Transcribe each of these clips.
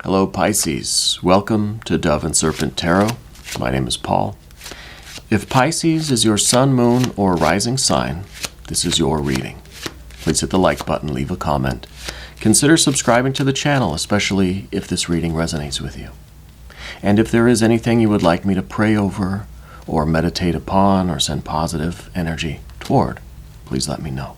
Hello Pisces, welcome to Dove and Serpent Tarot. My name is Paul. If Pisces is your sun, moon, or rising sign, this is your reading. Please hit the like button, leave a comment. Consider subscribing to the channel, especially if this reading resonates with you. And if there is anything you would like me to pray over, or meditate upon, or send positive energy toward, please let me know.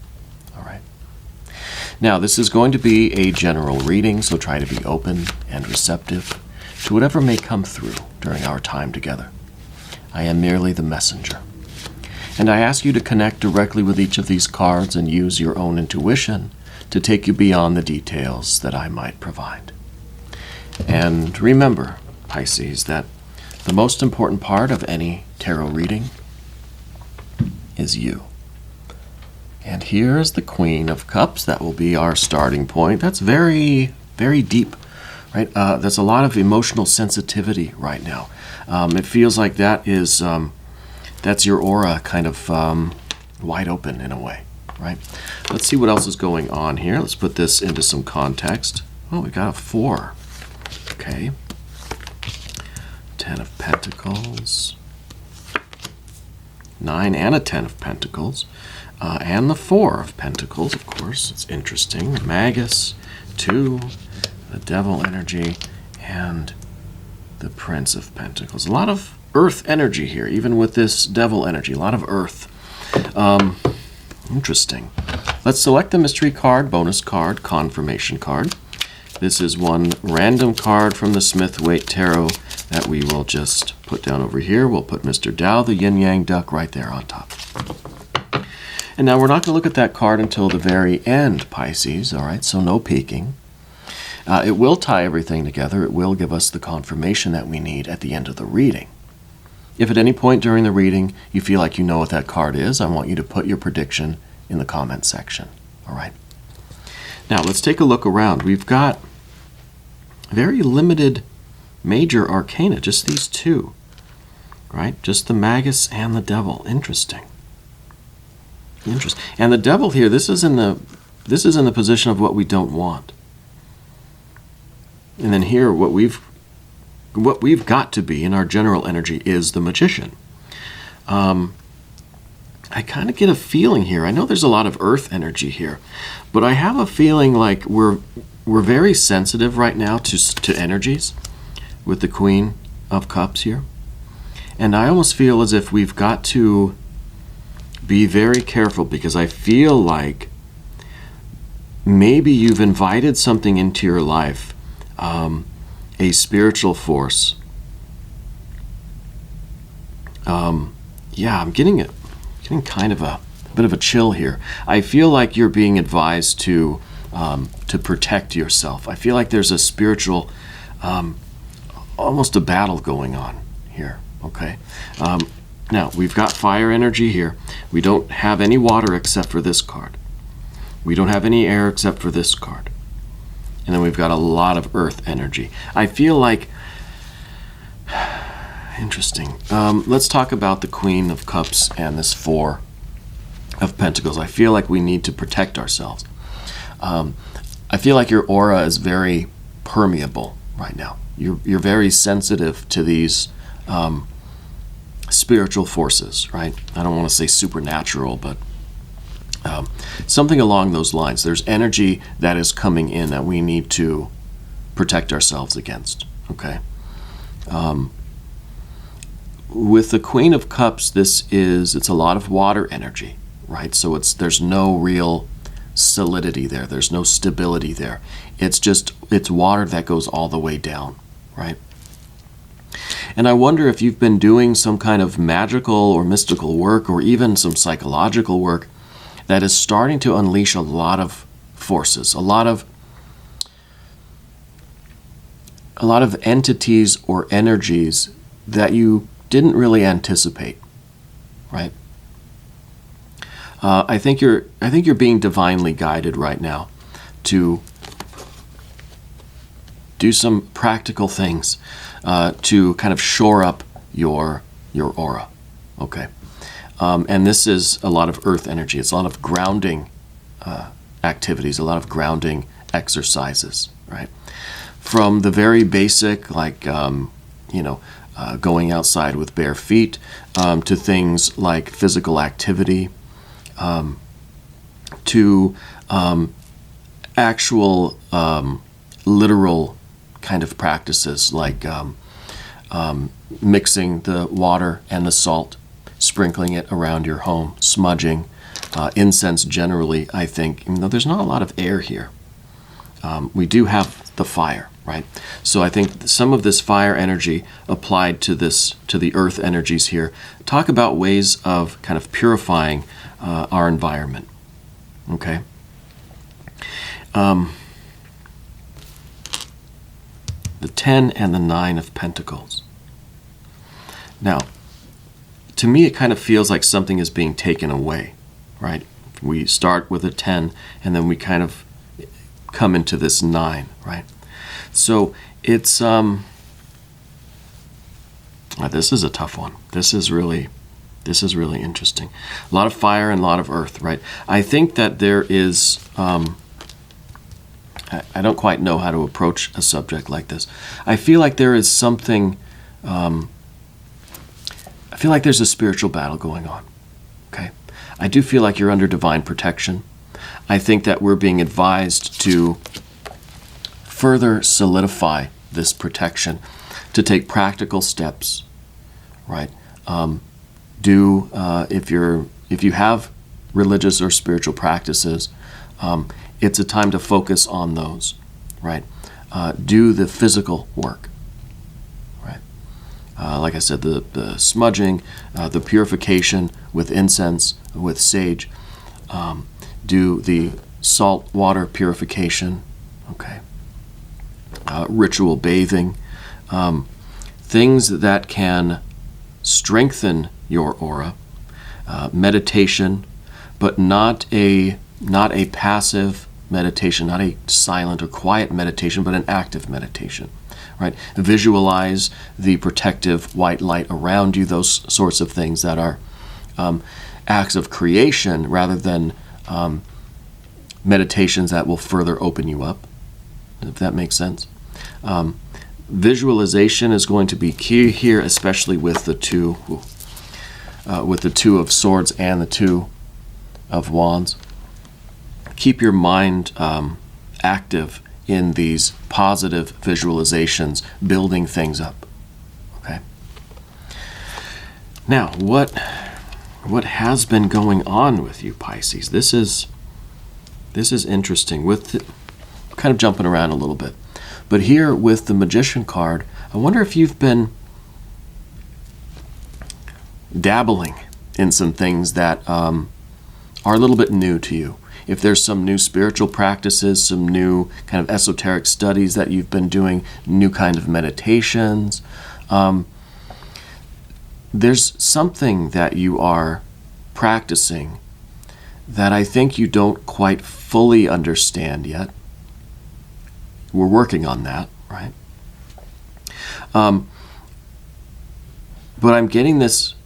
Now, this is going to be a general reading, so try to be open and receptive to whatever may come through during our time together. I am merely the messenger. And I ask you to connect directly with each of these cards and use your own intuition to take you beyond the details that I might provide. And remember, Pisces, that the most important part of any tarot reading is you. And here's the Queen of Cups. That will be our starting point. That's very, very deep, right? There's a lot of emotional sensitivity right now. It feels like that is, that's your aura kind of wide open in a way, right? Let's see what else is going on here. Let's put this into some context. Oh, we got a 4. Okay. 10 of Pentacles. 9 and a 10 of Pentacles. And the 4 of Pentacles, of course. It's interesting. Magus, 2, the Devil energy, and the Prince of Pentacles. A lot of Earth energy here, even with this Devil energy. A lot of Earth. Interesting. Let's select the mystery card, bonus card, confirmation card. This is one random card from the Smith-Waite Tarot that we will just put down over here. We'll put Mr. Tao, the yin-yang duck, right there on top. And now we're not going to look at that card until the very end, Pisces, all right? So no peeking. It will tie everything together. It will give us the confirmation that we need at the end of the reading. If at any point during the reading you feel like you know what that card is, I want you to put your prediction in the comment section, all right? Now let's take a look around. We've got very limited major arcana, just these two, right? Just the Magus and the Devil. Interesting. Interesting. And the Devil here, this is in the position of what we don't want. And then here, what we've got to be in our general energy is the Magician. I kind of get a feeling here. I know there's a lot of Earth energy here, but I have a feeling like we're very sensitive right now to energies with the Queen of Cups here. And I almost feel as if we've got to be very careful, because I feel like maybe you've invited something into your life, a spiritual force. Yeah, I'm getting kind of a bit of a chill here. I feel like you're being advised to protect yourself. I feel like there's a spiritual, almost a battle going on here. Okay. Now, we've got fire energy here. We don't have any water except for this card. We don't have any air except for this card. And then we've got a lot of earth energy. I feel like... Interesting. Let's talk about the Queen of Cups and this 4 of Pentacles. I feel like we need to protect ourselves. I feel like your aura is very permeable right now. You're very sensitive to these... spiritual forces, right? I don't want to say supernatural, but something along those lines. There's energy that is coming in that we need to protect ourselves against, okay? With the Queen of Cups, it's a lot of water energy, right? So there's no real solidity there. There's no stability there. It's water that goes all the way down, right? And I wonder if you've been doing some kind of magical or mystical work, or even some psychological work that is starting to unleash a lot of forces, a lot of entities or energies that you didn't really anticipate, right? I think you're being divinely guided right now to do some practical things to kind of shore up your aura, okay? And this is a lot of earth energy. It's a lot of grounding activities, a lot of grounding exercises, right? from the very basic, like, going outside with bare feet, to things like physical activity, to actual literal kind of practices like mixing the water and the salt, sprinkling it around your home, smudging, incense generally, I think, even though there's not a lot of air here. We do have the fire, right? So I think some of this fire energy applied to the earth energies here, talk about ways of kind of purifying our environment, okay? The 10 and the 9 of Pentacles. Now, to me, it kind of feels like something is being taken away, right? We start with a 10, and then we kind of come into this 9, right? So it's this is a tough one. This is really interesting. A lot of fire and a lot of earth, right? I think that there is I don't quite know how to approach a subject like this. I feel like there is something I feel like there's a spiritual battle going on. Okay? I do feel like you're under divine protection. I think that we're being advised to further solidify this protection, to take practical steps, right? If you have religious or spiritual practices, it's a time to focus on those, right? Do the physical work, right? Like I said, the smudging, the purification with incense, with sage. Do the salt water purification, okay? Ritual bathing, things that can strengthen your aura, meditation, but not a passive meditation, not a silent or quiet meditation, but an active meditation, right? Visualize the protective white light around you, those sorts of things that are acts of creation rather than meditations that will further open you up, if that makes sense. Visualization is going to be key here, especially with the two of Swords and the Two of Wands. Keep your mind active in these positive visualizations, building things up. Okay. Now, what has been going on with you, Pisces? This is interesting. Kind of jumping around a little bit. But here with the Magician card, I wonder if you've been dabbling in some things that are a little bit new to you. If there's some new spiritual practices, some new kind of esoteric studies that you've been doing, new kind of meditations, there's something that you are practicing that I think you don't quite fully understand yet. We're working on that, right? But I'm getting this.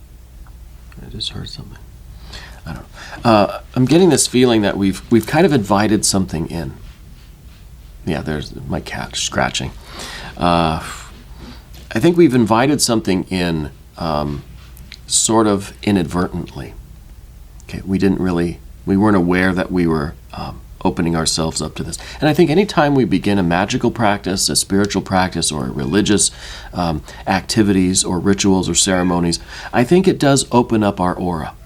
I just heard something. I don't know. I'm getting this feeling that we've kind of invited something in. Yeah, there's my cat scratching. I think we've invited something in, sort of inadvertently. Okay, we weren't aware that we were opening ourselves up to this. And I think anytime we begin a magical practice, a spiritual practice, or religious activities or rituals or ceremonies, I think it does open up our aura,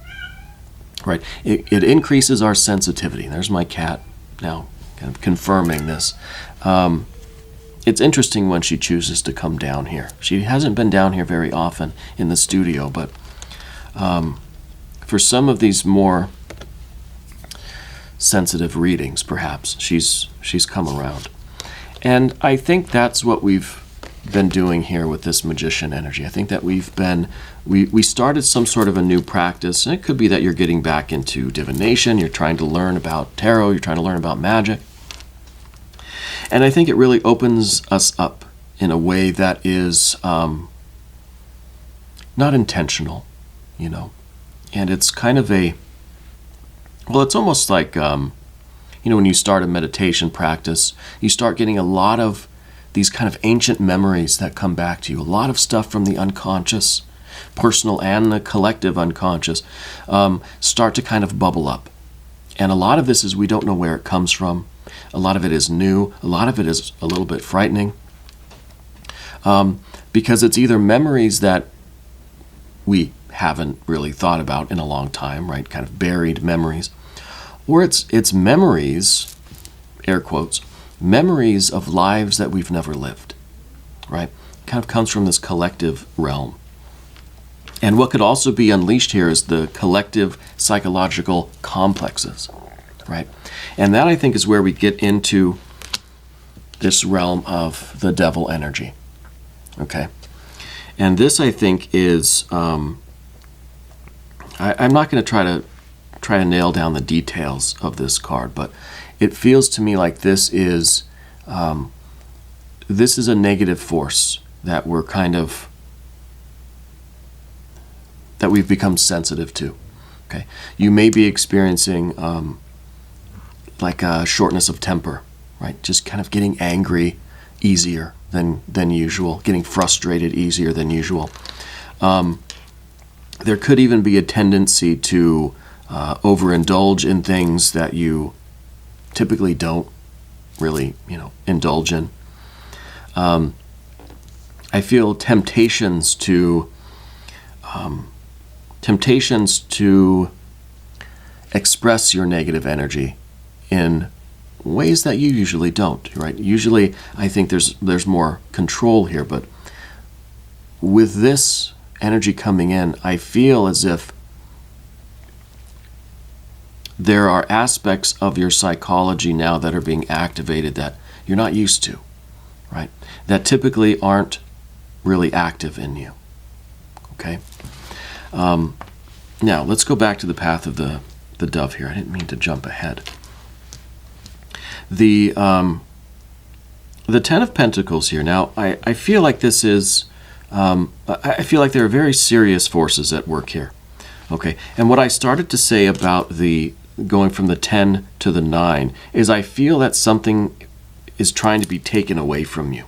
right? It increases our sensitivity. There's my cat now kind of confirming this. It's interesting when she chooses to come down here. She hasn't been down here very often in the studio, but for some of these more sensitive readings, perhaps, she's come around. And I think that's what we've been doing here with this Magician energy. I think that we started some sort of a new practice, and it could be that you're getting back into divination, you're trying to learn about tarot, you're trying to learn about magic. And I think it really opens us up in a way that is not intentional, and it's kind of it's almost like, when you start a meditation practice, you start getting a lot of these kind of ancient memories that come back to you. A lot of stuff from the unconscious, personal and the collective unconscious, start to kind of bubble up. And a lot of this is we don't know where it comes from. A lot of it is new. A lot of it is a little bit frightening. Because it's either memories that we haven't really thought about in a long time, right? Kind of buried memories. Or it's memories, air quotes, memories of lives that we've never lived, right? Kind of comes from this collective realm. And what could also be unleashed here is the collective psychological complexes, right? And that, I think, is where we get into this realm of the devil energy, okay? And this, I think, is, I'm not going to try to nail down the details of this card, but it feels to me like this is a negative force that we're kind of, that we've become sensitive to. Okay, you may be experiencing like a shortness of temper, right? Just kind of getting angry easier than usual, getting frustrated easier than usual. There could even be a tendency to overindulge in things that you typically don't really, indulge in. I feel temptations to express your negative energy in ways that you usually don't, right? Usually, I think there's more control here, but with this energy coming in, I feel as if there are aspects of your psychology now that are being activated that you're not used to, right? That typically aren't really active in you, okay? Now, let's go back to the path of the dove here. I didn't mean to jump ahead. The Ten of Pentacles here. Now, I feel like this is, I feel like there are very serious forces at work here. Okay, and what I started to say about the going from the 10 to the 9 is I feel that something is trying to be taken away from you,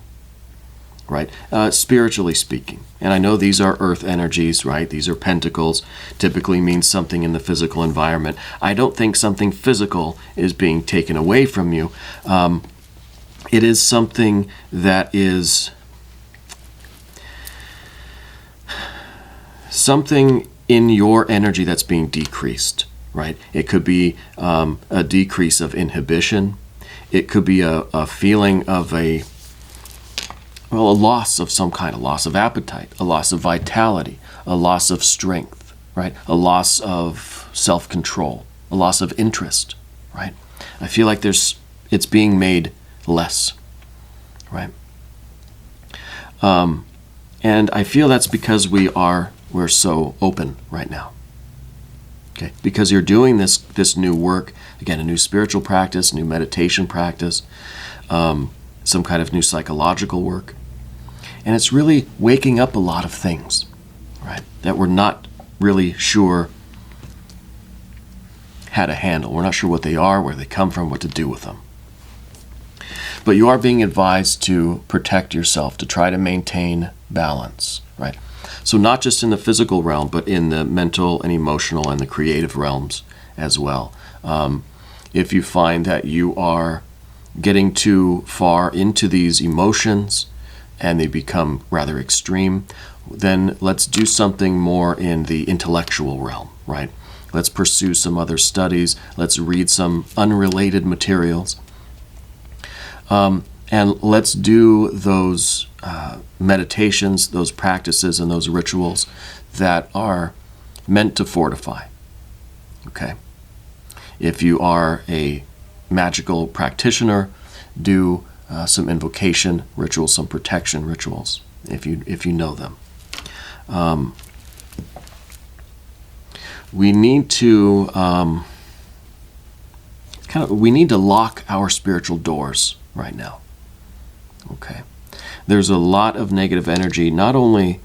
right? Spiritually speaking. And I know these are earth energies, right? These are pentacles, typically means something in the physical environment. I don't think something physical is being taken away from you. It is something that is something in your energy that's being decreased, right? It could be a decrease of inhibition. It could be a feeling of a loss of some kind, a loss of appetite, a loss of vitality, a loss of strength, right? A loss of self-control, a loss of interest, right? I feel like it's being made less, right? And I feel that's because we're so open right now. Okay, because you're doing this new work, again, a new spiritual practice, new meditation practice, some kind of new psychological work. And it's really waking up a lot of things, right, that we're not really sure how to handle. We're not sure what they are, where they come from, what to do with them. But you are being advised to protect yourself, to try to maintain balance, right? So not just in the physical realm, but in the mental and emotional and the creative realms as well. If you find that you are getting too far into these emotions and they become rather extreme, then let's do something more in the intellectual realm, right? Let's pursue some other studies. Let's read some unrelated materials. And let's do those meditations, those practices, and those rituals that are meant to fortify, okay? If you are a magical practitioner, do some invocation rituals, some protection rituals, if you know them. We need to we need to lock our spiritual doors right now. Okay. There's a lot of negative energy, not only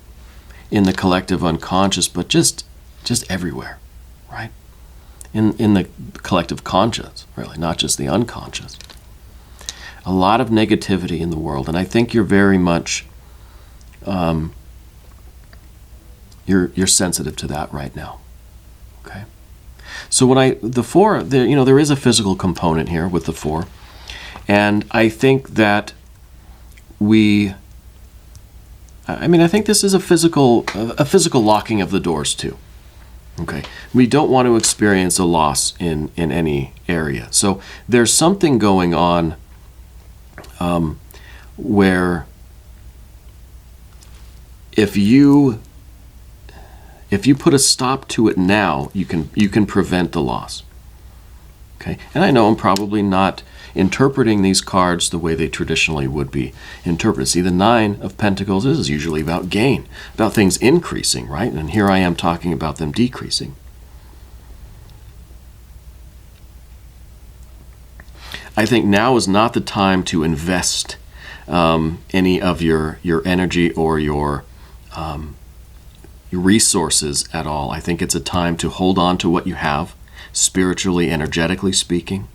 in the collective unconscious, but just everywhere, right? In the collective conscious, really, not just the unconscious. a lot of negativity in the world, and I think you're very much you're sensitive to that right now. Okay. So when the 4, there is a physical component here with the 4, and I think that I think this is a physical locking of the doors too. Okay, we don't want to experience a loss in any area. So there's something going on where if you put a stop to it now, you can prevent the loss. Okay, and I know I'm probably not interpreting these cards the way they traditionally would be interpreted. See, the 9 of Pentacles is usually about gain, about things increasing, right? And here I am talking about them decreasing. I think now is not the time to invest any of your energy or your resources at all. I think it's a time to hold on to what you have, spiritually, energetically speaking,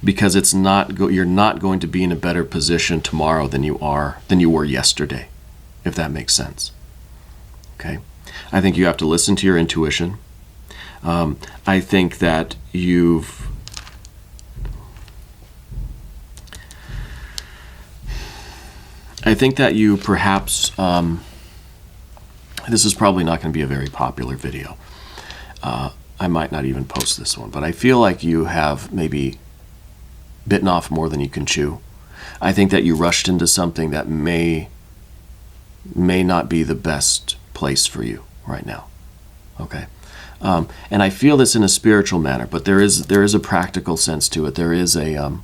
because you're not going to be in a better position tomorrow than you were yesterday, if that makes sense. Okay, I think you have to listen to your intuition. I think that you perhaps, this is probably not going to be a very popular video. I might not even post this one, but I feel like you have maybe bitten off more than you can chew. I think that you rushed into something that may not be the best place for you right now. Okay, and I feel this in a spiritual manner, but there is a practical sense to it. There's a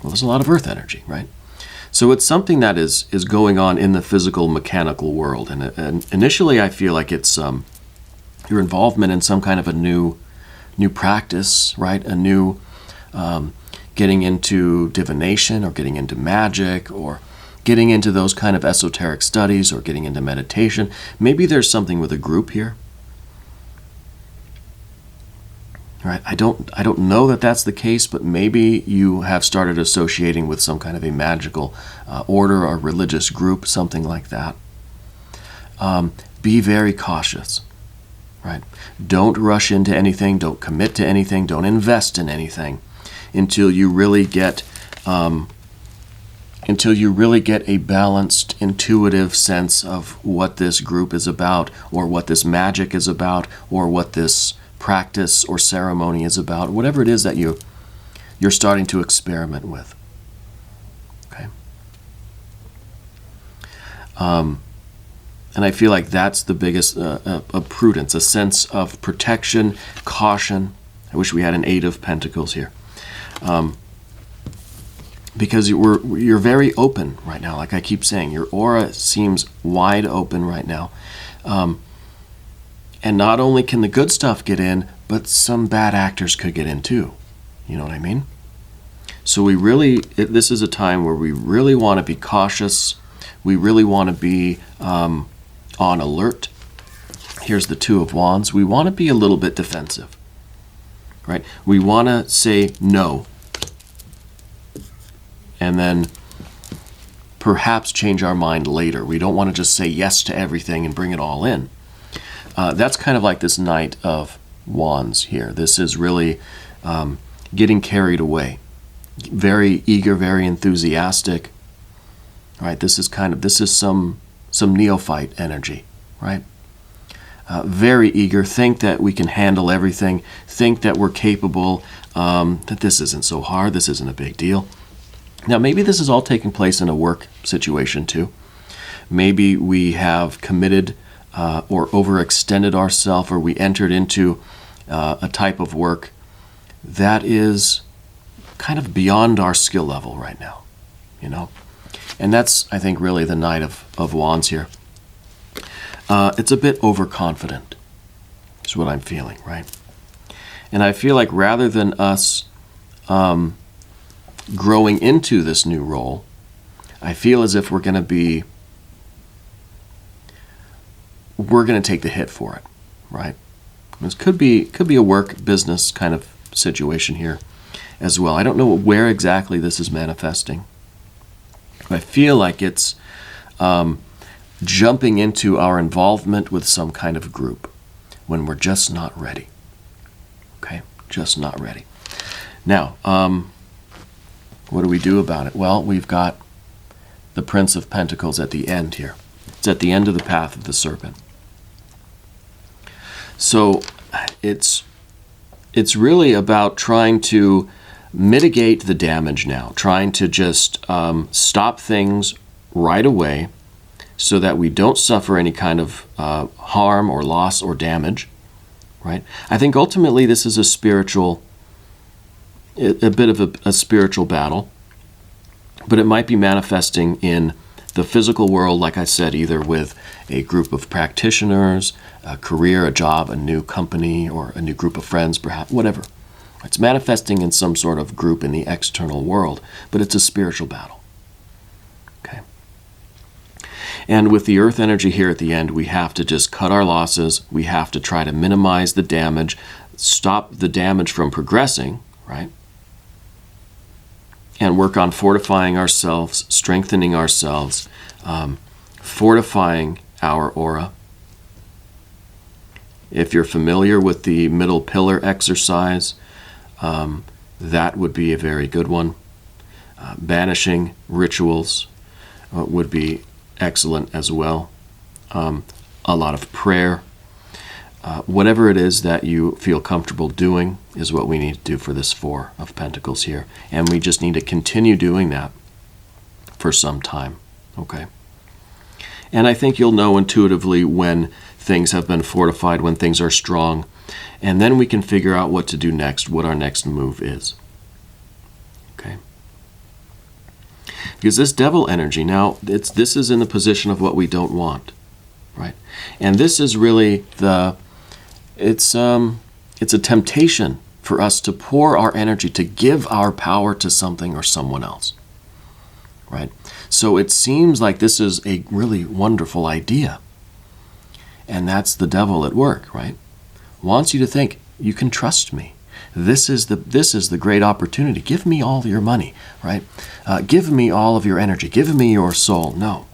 lot of earth energy, right? So it's something that is going on in the physical, mechanical world, and initially I feel like it's your involvement in some kind of a new practice, right? A new getting into divination or getting into magic or getting into those kind of esoteric studies or getting into meditation. Maybe there's something with a group here. Right? I don't know that that's the case, but maybe you have started associating with some kind of a magical order or religious group, something like that. Be very cautious. Right? Don't rush into anything. Don't commit to anything. Don't invest in anything until you really get a balanced, intuitive sense of what this group is about, or what this magic is about, or what this practice or ceremony is about, whatever it is that you're starting to experiment with. Okay. And I feel like that's the biggest of prudence, a sense of protection, caution. I wish we had an 8 of Pentacles here. Because you're very open right now, like I keep saying. Your aura seems wide open right now. And not only can the good stuff get in, but some bad actors could get in too. You know what I mean? So this is a time where we really want to be cautious. We really want to be on alert. Here's the 2 of Wands. We want to be a little bit defensive, right? We want to say no, and then perhaps change our mind later. We don't want to just say yes to everything and bring it all in. That's kind of like this Knight of Wands here. This is really getting carried away. Very eager, very enthusiastic. Right? This is some neophyte energy, right? Very eager, think that we can handle everything, think that we're capable, that this isn't so hard, this isn't a big deal. Now, maybe this is all taking place in a work situation too. Maybe we have committed or overextended ourselves, or we entered into a type of work that is kind of beyond our skill level right now, you know? And that's, I think, really the Knight of Wands here. It's a bit overconfident, is what I'm feeling, right? And I feel like rather than us growing into this new role, I feel as if we're going to take the hit for it, right? This could be a work business kind of situation here, as well. I don't know where exactly this is manifesting. I feel like it's jumping into our involvement with some kind of group when we're just not ready. Okay, just not ready. Now, what do we do about it? Well, we've got the Prince of Pentacles at the end here. It's at the end of the path of the serpent. So it's really about trying to mitigate the damage now, trying to just stop things right away so that we don't suffer any kind of harm or loss or damage, right? I think ultimately this is a bit of a spiritual battle, but it might be manifesting in the physical world, like I said, either with a group of practitioners, a career, a job, a new company, or a new group of friends, perhaps, whatever. It's manifesting in some sort of group in the external world, but it's a spiritual battle. Okay. And with the earth energy here at the end, we have to just cut our losses. We have to try to minimize the damage, stop the damage from progressing, right? And work on fortifying ourselves, strengthening ourselves, fortifying our aura. If you're familiar with the middle pillar exercise, that would be a very good one. Banishing rituals would be excellent as well. A lot of prayer. Whatever it is that you feel comfortable doing is what we need to do for this Four of Pentacles here. And we just need to continue doing that for some time. Okay? And I think you'll know intuitively when things have been fortified, when things are strong. And then we can figure out what to do next, what our next move is. Okay? Because this devil energy, now, this is in the position of what we don't want. Right? And this is really it's a temptation for us to pour our energy, to give our power to something or someone else. Right? So it seems like this is a really wonderful idea. And that's the devil at work, right? Wants you to think, you can trust me. This is the great opportunity. Give me all your money, right? Give me all of your energy. Give me your soul. No.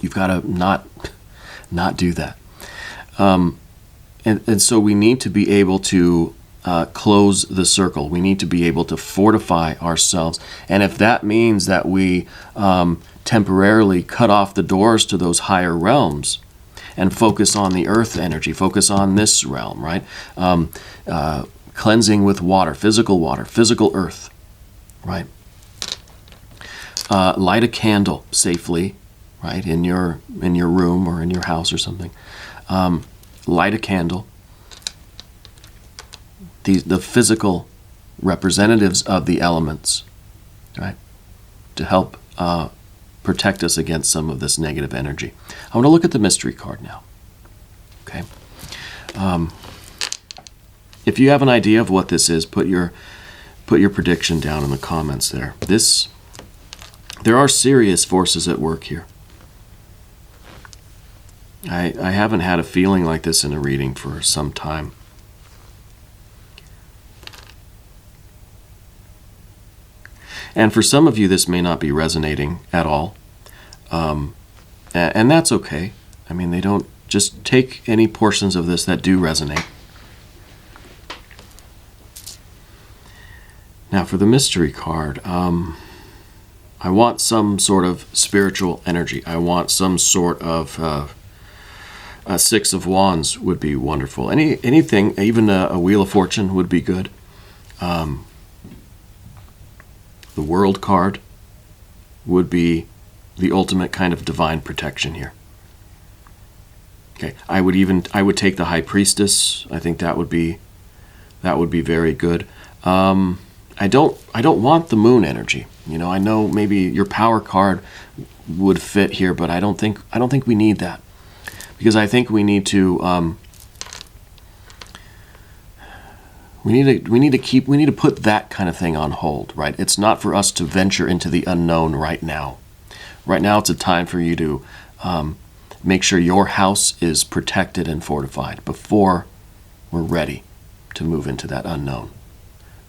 You've got to not do that. And so we need to be able to close the circle. We need to be able to fortify ourselves. And if that means that we temporarily cut off the doors to those higher realms and focus on the earth energy, focus on this realm, right? Cleansing with water, physical earth, right? Light a candle safely, right, in your room or in your house or something. Light a candle. The physical representatives of the elements, right, to help protect us against some of this negative energy. I want to look at the mystery card now. Okay. If you have an idea of what this is, put your prediction down in the comments there. There are serious forces at work here. I haven't had a feeling like this in a reading for some time. And for some of you, this may not be resonating at all. And that's okay. I mean, they don't, just take any portions of this that do resonate. Now for the mystery card, I want some sort of spiritual energy. I want some sort of a Six of Wands would be wonderful. Anything, even a Wheel of Fortune would be good. The World card would be the ultimate kind of divine protection here. Okay, I would take the High Priestess. I think that would be very good. I don't want the Moon energy. You know, I know maybe your Power card would fit here, but I don't think we need that, because I think we need to we need to put that kind of thing on hold, right? It's not for us to venture into the unknown right now. Right now, it's a time for you to make sure your house is protected and fortified before we're ready to move into that unknown.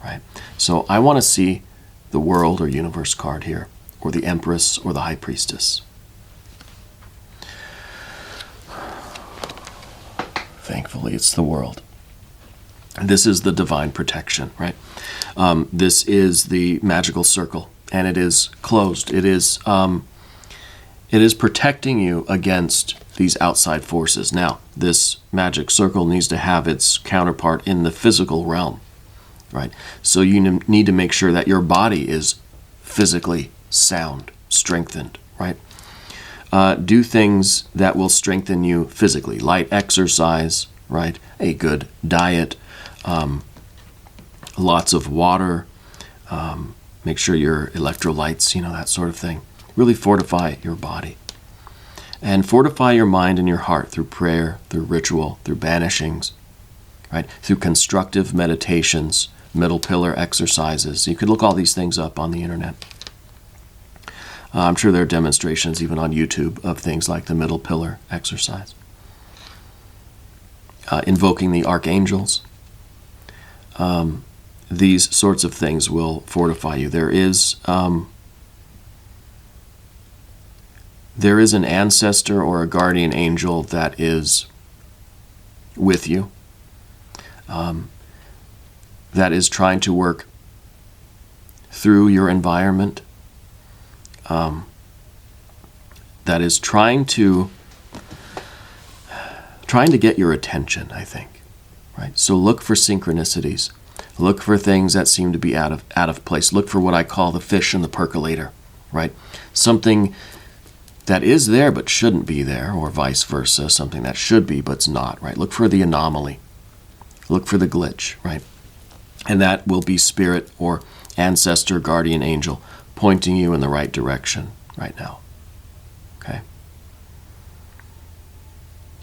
right? So I want to see the World or Universe card here, or the Empress or the High Priestess. Thankfully, it's the World. This is the divine protection, right? This is the magical circle, and it is closed. It is protecting you against these outside forces. Now, this magic circle needs to have its counterpart in the physical realm, right? So you need to make sure that your body is physically sound, strengthened, right? Do things that will strengthen you physically. Light exercise, right? A good diet, lots of water, make sure your electrolytes, that sort of thing. Really fortify your body. And fortify your mind and your heart through prayer, through ritual, through banishings, right? Through constructive meditations, middle pillar exercises. You could look all these things up on the internet. I'm sure there are demonstrations even on YouTube of things like the middle pillar exercise. Invoking the archangels. These sorts of things will fortify you. There is an ancestor or a guardian angel that is with you, that is trying to work through your environment, that is trying to get your attention, I think, right? So look for synchronicities. Look for things that seem to be out of place. Look for what I call the fish in the percolator, right? Something that is there but shouldn't be there, or vice versa, something that should be but's not, right? Look for the anomaly. Look for the glitch, right? And that will be spirit or ancestor, guardian angel pointing you in the right direction right now. Okay?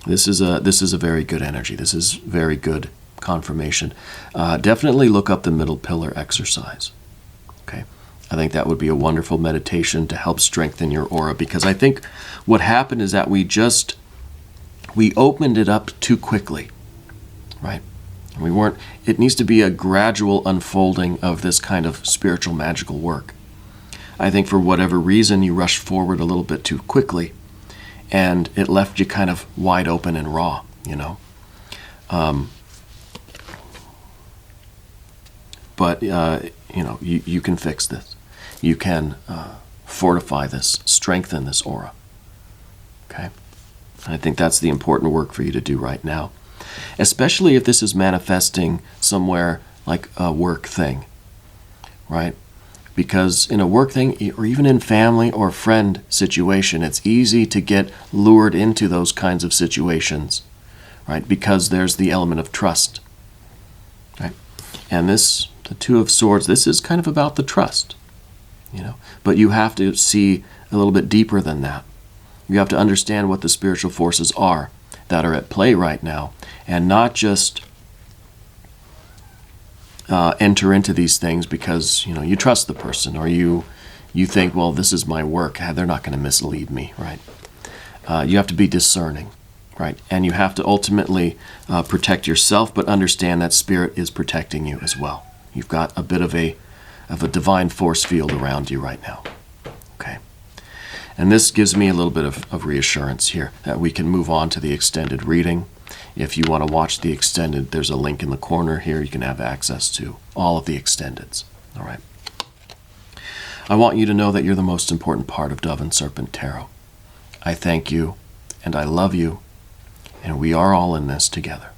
This is a very good energy. This is very good confirmation. Definitely look up the middle pillar exercise. Okay? I think that would be a wonderful meditation to help strengthen your aura, because I think what happened is that we opened it up too quickly, right? It needs to be a gradual unfolding of this kind of spiritual magical work. I think for whatever reason you rushed forward a little bit too quickly, and it left you kind of wide open and raw, But you can fix this. You can fortify this, strengthen this aura. Okay? I think that's the important work for you to do right now, especially if this is manifesting somewhere like a work thing, right? Because in a work thing, or even in family or friend situation, it's easy to get lured into those kinds of situations, right? Because there's the element of trust, right? And the Two of Swords, this is kind of about the trust, But you have to see a little bit deeper than that. You have to understand what the spiritual forces are that are at play right now, and not just enter into these things because you trust the person, or you think, well, this is my work, they're not going to mislead me, right? You have to be discerning, right? And you have to ultimately protect yourself, but understand that spirit is protecting you as well. You've got a bit of a divine force field around you right now. Okay. And this gives me a little bit of reassurance here that we can move on to the extended reading. If you want to watch the extended, there's a link in the corner here. You can have access to all of the extendeds. All right. I want you to know that you're the most important part of Dove and Serpent Tarot. I thank you, and I love you, and we are all in this together.